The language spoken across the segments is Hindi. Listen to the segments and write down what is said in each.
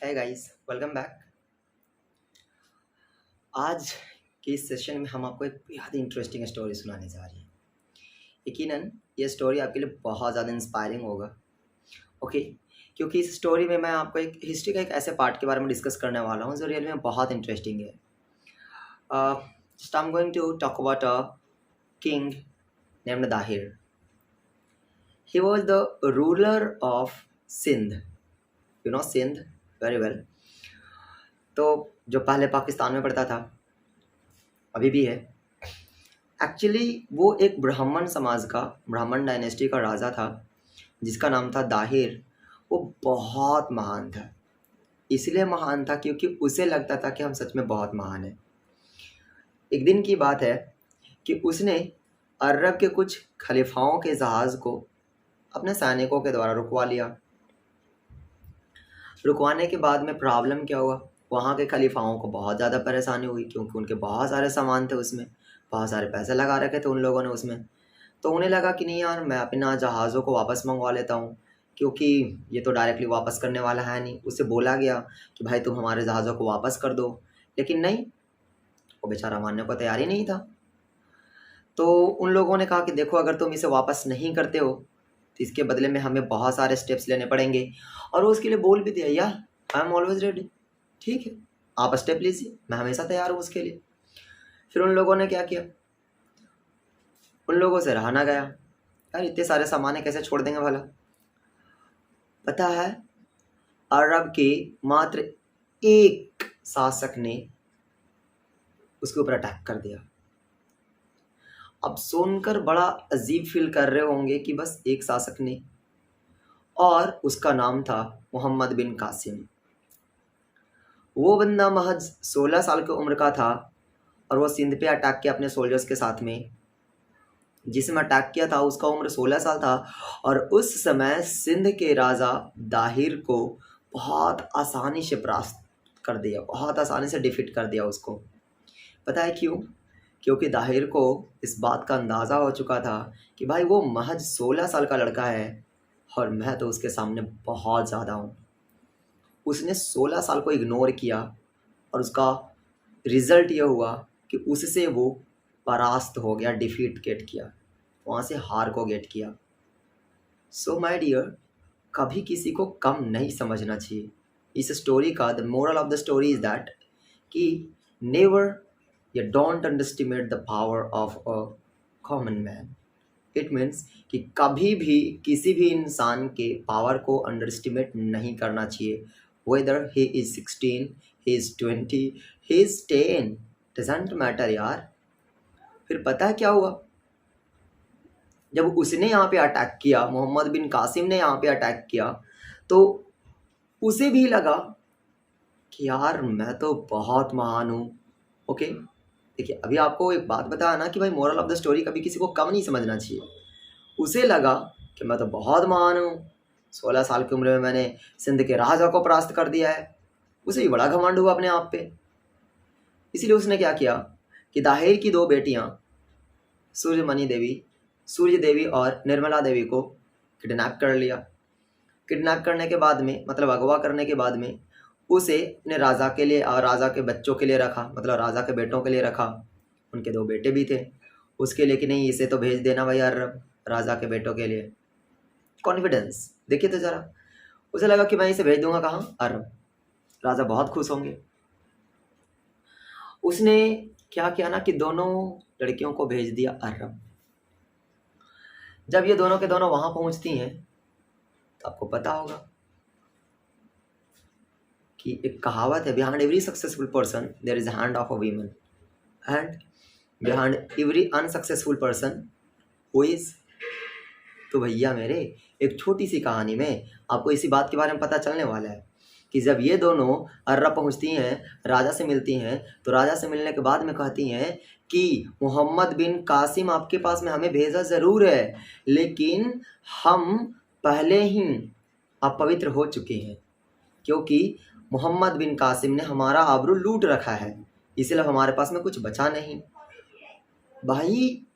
है गाइस, वेलकम बैक। आज के इस सेशन में हम आपको एक बेहद इंटरेस्टिंग स्टोरी सुनाने जा रहे हैं। यकीनन ये स्टोरी आपके लिए बहुत ज़्यादा इंस्पायरिंग होगा। ओके, क्योंकि इस स्टोरी में मैं आपको एक हिस्ट्री का एक ऐसे पार्ट के बारे में डिस्कस करने वाला हूँ जो रियल में बहुत इंटरेस्टिंग है। Just I am going to talk about a king named Dahir. He was the ruler of Sindh. You know Sindh very well. तो जो पहले पाकिस्तान में पड़ता था, अभी भी है। एक्चुअली वो एक ब्राह्मण समाज का, ब्राह्मण डायनेस्टी का राजा था जिसका नाम था दाहिर। वो बहुत महान था। इसलिए महान था क्योंकि उसे लगता था कि हम सच में बहुत महान हैं। एक दिन की बात है कि उसने अरब के कुछ खलीफाओं के जहाज़ को अपने सैनिकों के द्वारा रुकवा लिया। रुकवाने के बाद में प्रॉब्लम क्या हुआ, वहाँ के खलीफाओं को बहुत ज़्यादा परेशानी हुई क्योंकि उनके बहुत सारे सामान थे उसमें, बहुत सारे पैसे लगा रखे थे उन लोगों ने उसमें। तो उन्हें लगा कि नहीं यार, मैं अपना जहाज़ों को वापस मंगवा लेता हूँ, क्योंकि ये तो डायरेक्टली वापस करने वाला है नहीं। उससे बोला गया कि भाई तुम हमारे जहाज़ों को वापस कर दो, लेकिन नहीं, वो बेचारा मानने को तैयार ही नहीं था। तो उन लोगों ने कहा कि देखो, अगर तुम इसे वापस नहीं करते हो तो इसके बदले में हमें बहुत सारे स्टेप्स लेने पड़ेंगे। और वो उसके लिए बोल भी दिया, या आई एम ऑलवेज रेडी, ठीक है आप स्टेप लीजिए, मैं हमेशा तैयार हूँ उसके लिए। फिर उन लोगों ने क्या किया, उन लोगों से रहा ना गया। यार इतने सारे सामान कैसे छोड़ देंगे भला। पता है, अरब के मात्र एक शासक ने उसके ऊपर अटैक कर दिया। अब सुनकर बड़ा अजीब फील कर रहे होंगे कि बस एक शासक ने, और उसका नाम था मोहम्मद बिन कासिम। वो बंदा महज 16 साल की उम्र का था और वो सिंध पे अटैक किया अपने सोल्जर्स के साथ में। जिसमें अटैक किया था उसका उम्र 16 साल था और उस समय सिंध के राजा दाहिर को बहुत आसानी से परास्त कर दिया, बहुत आसानी से डिफीट कर दिया उसको। पता है क्यों? क्योंकि दाहिर को इस बात का अंदाज़ा हो चुका था कि भाई वो महज 16 साल का लड़का है और मैं तो उसके सामने बहुत ज़्यादा हूँ। उसने 16 साल को इग्नोर किया और उसका रिज़ल्ट ये हुआ कि उससे वो परास्त हो गया, डिफीट गेट किया, वहाँ से हार को गेट किया। सो माय डियर, कभी किसी को कम नहीं समझना चाहिए। इस स्टोरी का the moral of the story is that कि नेवर या don't underestimate the power of a common man. It means कि कभी भी किसी भी इंसान के पावर को अंडरस्टिमेट नहीं करना चाहिए। Weather he is 16, he is 20, he is 10, doesn't matter यार। फिर पता है क्या हुआ? जब उसने यहाँ पे अटैक किया, मोहम्मद बिन कासिम ने यहाँ पे अटैक किया, तो उसे भी लगा कि यार मैं तो बहुत महान हूँ। ओके, देखिए अभी आपको एक बात बताया ना कि भाई मोरल ऑफ द स्टोरी, कभी किसी को कम नहीं समझना चाहिए। उसे लगा कि मैं तो बहुत महान हूँ, 16 साल की उम्र में मैंने सिंध के राजा को परास्त कर दिया है। उसे भी बड़ा घमंड हुआ अपने आप पे। इसीलिए उसने क्या किया कि दाहिर की दो बेटियाँ सूर्य देवी और निर्मला देवी को किडनैप कर लिया। किडनैप करने के बाद में, मतलब अगवा करने के बाद में, उसे अपने राजा के लिए और राजा के बच्चों के लिए रखा, मतलब राजा के बेटों के लिए रखा। उनके दो बेटे भी थे उसके लिए कि नहीं इसे तो भेज देना भाई अरब, राजा के बेटों के लिए। कॉन्फिडेंस देखिए तो ज़रा। उसे लगा कि मैं इसे भेज दूंगा कहाँ, अरब, राजा बहुत खुश होंगे। उसने क्या किया ना कि दोनों लड़कियों को भेज दिया अरब। जब ये दोनों के दोनों वहाँ पहुँचती हैं तो आपको पता होगा कि एक कहावत है, behind every successful person there is hand of a women and behind every unsuccessful person who is. तो भैया मेरे, एक छोटी सी कहानी में आपको इसी बात के बारे में पता चलने वाला है कि जब ये दोनों अर्रा पहुंचती हैं, राजा से मिलती हैं, तो राजा से मिलने के बाद में कहती हैं कि मोहम्मद बिन कासिम आपके पास में हमें भेजा ज़रूर है, लेकिन हम पहले ही अपवित्र हो चुके हैं क्योंकि मोहम्मद बिन कासिम ने हमारा आबरू लूट रखा है, इसलिए हमारे पास में कुछ बचा नहीं। भाई,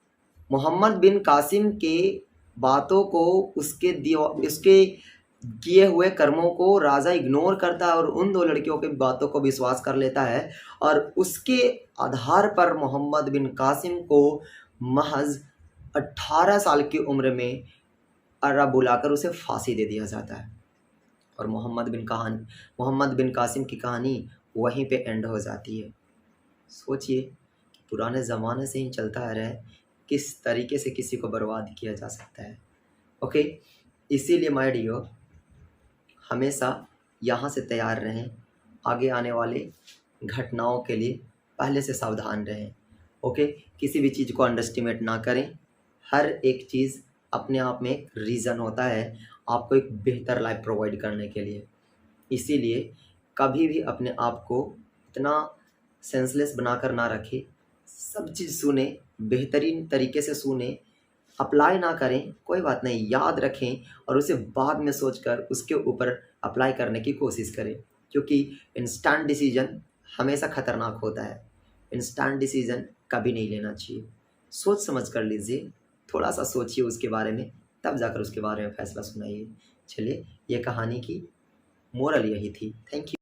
मोहम्मद बिन कासिम के बातों को उसके किए हुए कर्मों को राजा इग्नोर करता है और उन दो लड़कियों की बातों को विश्वास कर लेता है और उसके आधार पर मोहम्मद बिन कासिम को महज 18 साल की उम्र में अर्रा बुलाकर उसे फांसी दे दिया जाता है और मोहम्मद बिन कासिम की कहानी वहीं पे एंड हो जाती है। सोचिए कि पुराने ज़माने से ही चलता आ रहा है किस तरीके से किसी को बर्बाद किया जा सकता है। ओके, इसीलिए माय डियर हमेशा यहाँ से तैयार रहें, आगे आने वाले घटनाओं के लिए पहले से सावधान रहें। ओके, किसी भी चीज़ को अंडरएस्टिमेट ना करें। हर एक चीज़ अपने आप में एक रीज़न होता है आपको एक बेहतर लाइफ प्रोवाइड करने के लिए। इसीलिए कभी भी अपने आप को इतना सेंसलेस बनाकर ना रखें। सब चीज़ सुने, बेहतरीन तरीके से सुने, अप्लाई ना करें कोई बात नहीं, याद रखें और उसे बाद में सोचकर उसके ऊपर अप्लाई करने की कोशिश करें, क्योंकि इंस्टेंट डिसीजन हमेशा ख़तरनाक होता है। इंस्टेंट डिसीजन कभी नहीं लेना चाहिए, सोच समझ कर लीजिए, थोड़ा सा सोचिए उसके बारे में, तब जाकर उसके बारे में फ़ैसला सुनाइए। चलिए, ये कहानी की मोरल यही थी। Thank you.